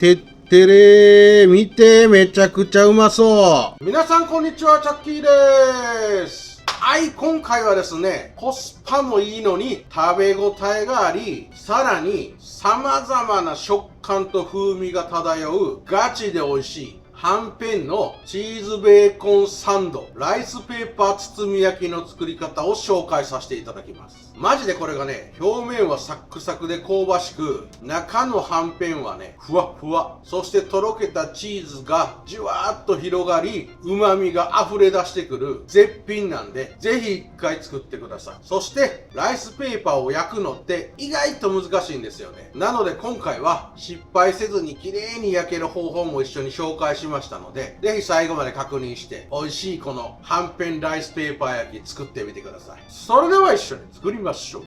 てってれー、見て、めちゃくちゃうまそう。皆さんこんにちは、チャッキーです。はい、今回はですね、コスパもいいのに食べ応えがあり、さらに様々な食感と風味が漂うガチで美味しいはんぺんのチーズベーコンサンド、ライスペーパー包み焼きの作り方を紹介させていただきます。マジでこれがね、表面はサックサクで香ばしく、中のはんぺんはね、ふわふわ。そしてとろけたチーズがじわーっと広がり、旨味が溢れ出してくる絶品なんで、ぜひ一回作ってください。そして、ライスペーパーを焼くのって意外と難しいんですよね。なので今回は失敗せずに綺麗に焼ける方法も一緒に紹介しましたので、ぜひ最後まで確認して、美味しいこのはんぺんライスペーパー焼き作ってみてください。それでは一緒に作りましょう。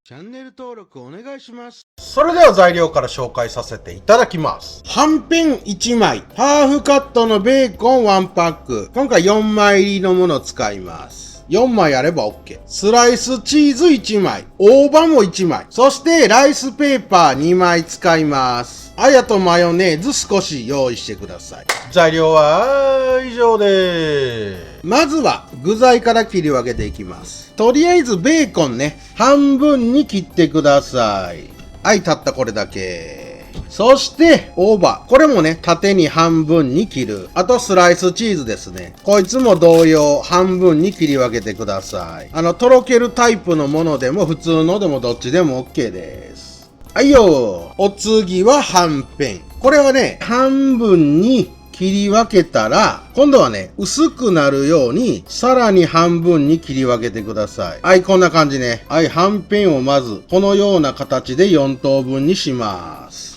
チャンネル登録お願いします。それでは材料から紹介させていただきます。はんぺん1枚、ハーフカットのベーコン1パック。今回4枚入りのものを使います。4枚あれば OK。スライスチーズ1枚、大葉も1枚、そしてライスペーパー2枚使います。あとマヨネーズ少し用意してください。材料は以上です。まずは具材から切り分けていきます。とりあえずベーコンね、半分に切ってください。はい、たったこれだけ。そして、大葉。これもね、縦に半分に切る。あと、スライスチーズですね。こいつも同様、半分に切り分けてください。とろけるタイプのものでも、普通のでもどっちでも OK です。はいよ。お次ははんぺん。これはね、半分に切り分けたら、今度はね、薄くなるように、さらに半分に切り分けてください。はい、こんな感じね。はい、はんぺんをまず、このような形で4等分にします。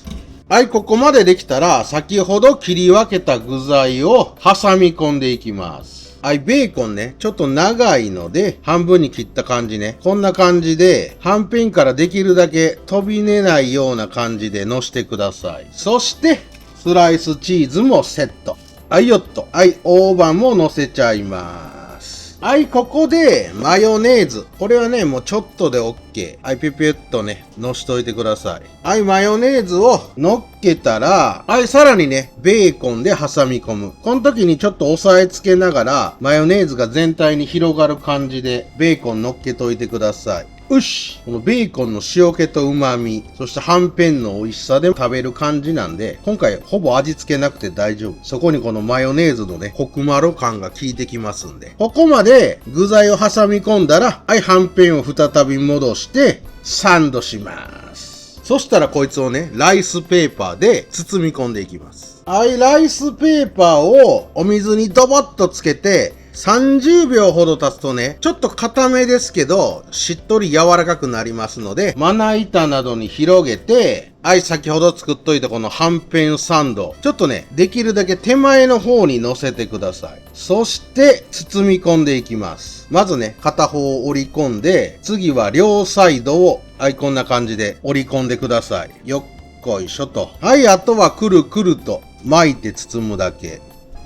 はい、ここまでできたら、先ほど切り分けた具材を挟み込んでいきます。はい、ベーコンね、ちょっと長いので、半分に切った感じね。こんな感じで、はんぺんからできるだけ飛び出ないような感じで乗せてください。そして、スライスチーズもセット。はいよっと。はい、大葉も乗せちゃいます。はい、ここで、マヨネーズ。これはね、もうちょっとで OK。はい、ピュピュっとね、乗しといてください。はい、マヨネーズを乗っけたら、はい、さらにね、ベーコンで挟み込む。この時にちょっと押さえつけながら、マヨネーズが全体に広がる感じで、ベーコン乗っけといてください。よし！このベーコンの塩気と旨味、そしてはんぺんの美味しさで食べる感じなんで、今回ほぼ味付けなくて大丈夫。そこにこのマヨネーズのね、コクマロ感が効いてきますんで。ここまで具材を挟み込んだら、はい、はんぺんを再び戻して、サンドします。そしたらこいつをね、ライスペーパーで包み込んでいきます。はい、ライスペーパーをお水にドボッとつけて、30秒ほど経つとね、ちょっと固めですけど、しっとり柔らかくなりますので、まな板などに広げて、はい、先ほど作っといたこのはんぺんサンド、ちょっとね、できるだけ手前の方に乗せてください。そして、包み込んでいきます。まずね、片方を折り込んで、次は両サイドを、はい、こんな感じで折り込んでください。よっこいしょと。はい、あとはくるくると巻いて包むだけ。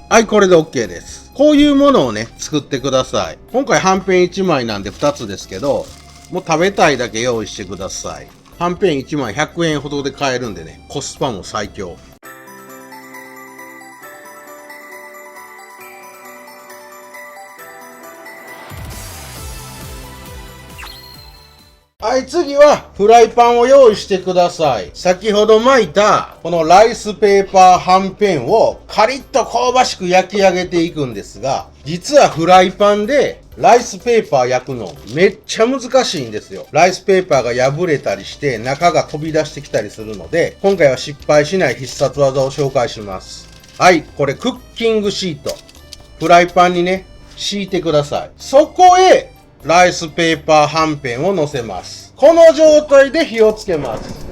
はい、これで OK です。こういうものをね、作ってください。今回はんぺん1枚なんで2つですけど、もう食べたいだけ用意してください。はんぺん1枚100円ほどで買えるんでね、コスパも最強。はい、次はフライパンを用意してください。先ほど巻いたこのライスペーパーはんぺんをカリッと香ばしく焼き上げていくんですが、実はフライパンでライスペーパー焼くのめっちゃ難しいんですよ。ライスペーパーが破れたりして中が飛び出してきたりするので、今回は失敗しない必殺技を紹介します。はい、これクッキングシート。フライパンにね、敷いてください。そこへライスペーパーはんぺんを乗せます。この状態で火をつけます。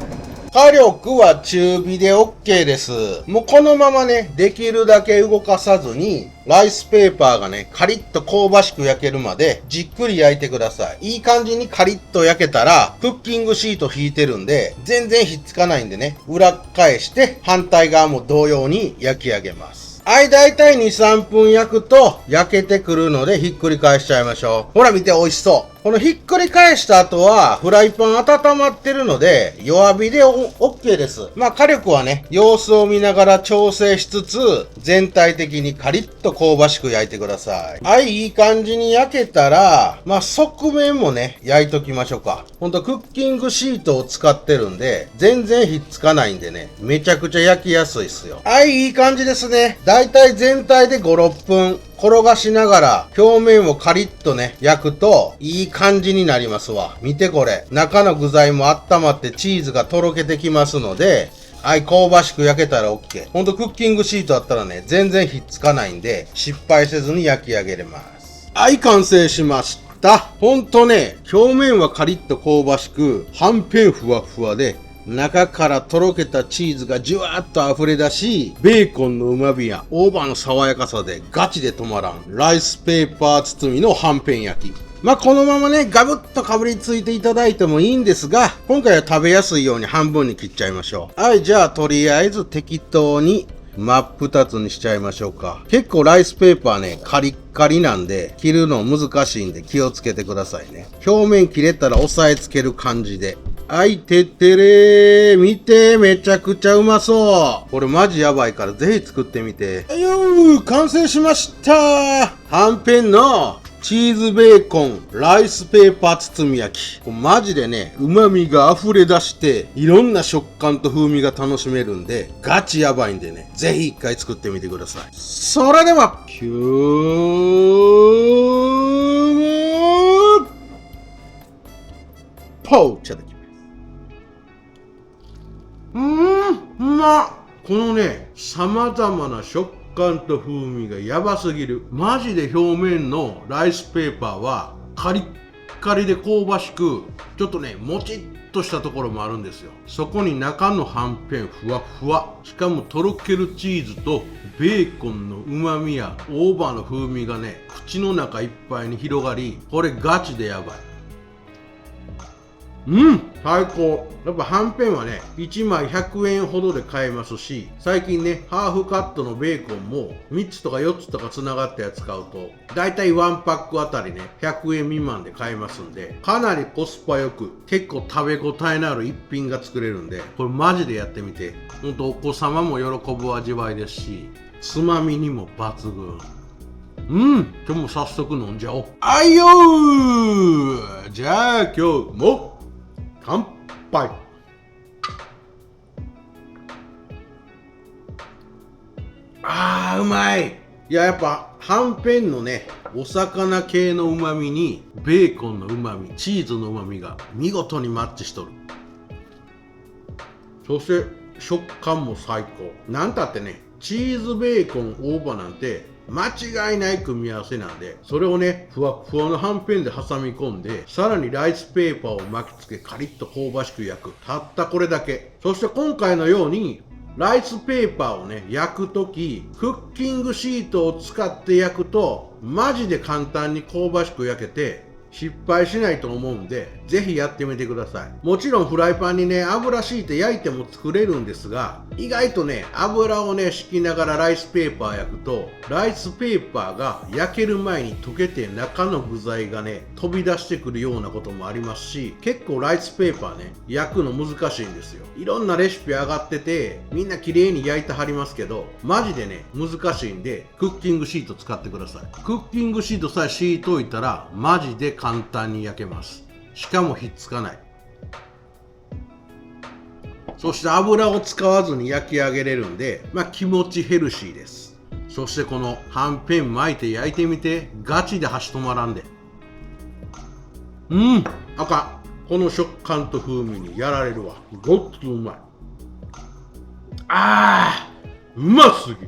火力は中火で OK です。もうこのままね、できるだけ動かさずに、ライスペーパーがね、カリッと香ばしく焼けるまでじっくり焼いてください。いい感じにカリッと焼けたら、クッキングシート引いてるんで、全然ひっつかないんでね、裏返して反対側も同様に焼き上げます。はい、だいたい2、3分焼くと焼けてくるのでひっくり返しちゃいましょう。ほら見て、美味しそう。このひっくり返した後はフライパン温まってるので弱火でOK です。まあ火力はね、様子を見ながら調整しつつ全体的にカリッと香ばしく焼いてください。はい、いい感じに焼けたら、まあ側面もね、焼いときましょうか。ほんとクッキングシートを使ってるんで全然ひっつかないんでね、めちゃくちゃ焼きやすいっすよ。はい、いい感じですね。だいたい全体で5、6分転がしながら表面をカリッとね焼くといい感じになりますわ。見てこれ、中の具材も温まってチーズがとろけてきますので、はい、香ばしく焼けたら OK。ほんとクッキングシートあったらね、全然ひっつかないんで失敗せずに焼き上げれます。はい、完成しました。ほんとね、表面はカリッと香ばしく、はんぺんふわふわで中からとろけたチーズがじゅわーっと溢れ出し、ベーコンの旨味や大葉の爽やかさでガチで止まらんライスペーパー包みのはんぺん焼き。まあこのままねガブッとかぶりついていただいてもいいんですが、今回は食べやすいように半分に切っちゃいましょう。はい、じゃあとりあえず適当に真っ二つにしちゃいましょうか。結構ライスペーパーねカリッカリなんで切るの難しいんで気をつけてくださいね。表面切れたら押さえつける感じで。はい、てってれー。見て、めちゃくちゃうまそう。これマジやばいからぜひ作ってみて。はいよー、完成しました。はんぺんのチーズベーコンライスペーパー包み焼き。これマジでね、旨味が溢れ出して、いろんな食感と風味が楽しめるんで、ガチやばいんでね、ぜひ一回作ってみてください。それでは、今日も、ポーチャできます。うまっ。このね、様々な食感と風味がやばすぎる。マジで表面のライスペーパーはカリッカリで香ばしく、ちょっとね、もちっとしたところもあるんですよ。そこに中のはんぺんふわふわ。しかもとろけるチーズとベーコンの旨味や大葉の風味がね、口の中いっぱいに広がり、これガチでやばい。最高。やっぱはんぺんはね、1枚100円ほどで買えますし、最近ね、ハーフカットのベーコンも3つとか4つとかつながったやつ買うと、だいたい1パックあたりね、100円未満で買えますんで、かなりコスパよく、結構食べ応えのある一品が作れるんで、これマジでやってみて、ほんとお子様も喜ぶ味わいですし、つまみにも抜群。今日も早速飲んじゃおう。あいよー。じゃあ今日も乾杯。うまい。いや、やっぱはんぺんのね、お魚系の旨味にベーコンの旨味、チーズの旨味が見事にマッチしとる。そして食感も最高。なんたってね、チーズベーコン大葉なんて間違いない組み合わせなんで、それをね、ふわふわのはんぺんで挟み込んで、さらにライスペーパーを巻きつけカリッと香ばしく焼く。たったこれだけ。そして今回のようにライスペーパーをね、焼くとき、クッキングシートを使って焼くと、マジで簡単に香ばしく焼けて、失敗しないと思うんで、ぜひやってみてください。もちろんフライパンにね、油敷いて焼いても作れるんですが、意外とね、油をね、敷きながらライスペーパー焼くと、ライスペーパーが焼ける前に溶けて中の具材がね、飛び出してくるようなこともありますし、結構ライスペーパーね、焼くの難しいんですよ。いろんなレシピ上がってて、みんな綺麗に焼いてはりますけど、マジでね、難しいんで、クッキングシート使ってください。クッキングシートさえ敷いといたら、マジで簡単に焼けます。しかもひっつかない。そして油を使わずに焼き上げれるんで、気持ちヘルシーです。そしてこのはんぺん巻いて焼いてみて、ガチで箸止まらんで。あかん。この食感と風味にやられるわ。ごっつうまい。うますぎ。